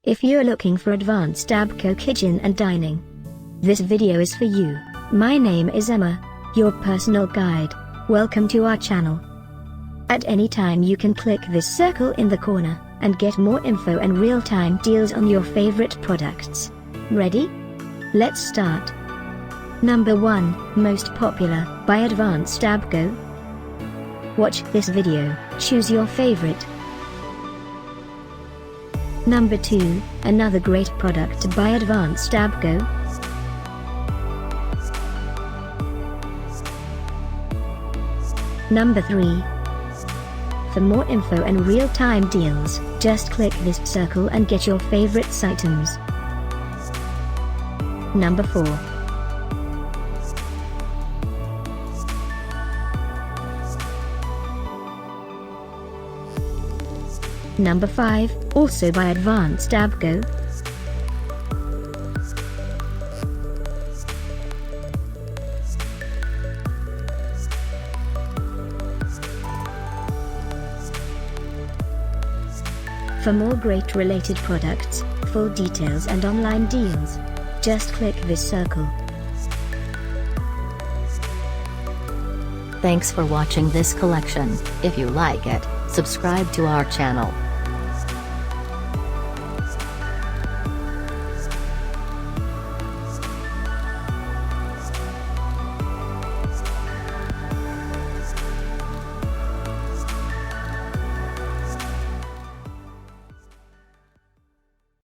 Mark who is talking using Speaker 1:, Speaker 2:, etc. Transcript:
Speaker 1: If you're looking for Advance Tabco kitchen and dining, this video is for you. My name is Emma, your personal guide. Welcome to our channel. At any time you can click this circle in the corner, and get more info and real-time deals on your favorite products. Ready? Let's start. Number 1, Most Popular, by Advance Tabco. Watch this video, choose your favorite. Number 2, another great product by Advance Tabco. Number 3. For more info and real-time deals, just click this circle and get your favorite items. Number 4. Number 5, also by Advance Tabco. For more great related products, full details and online deals, just click this circle.
Speaker 2: Thanks for watching this collection. If you like it, subscribe to our channel.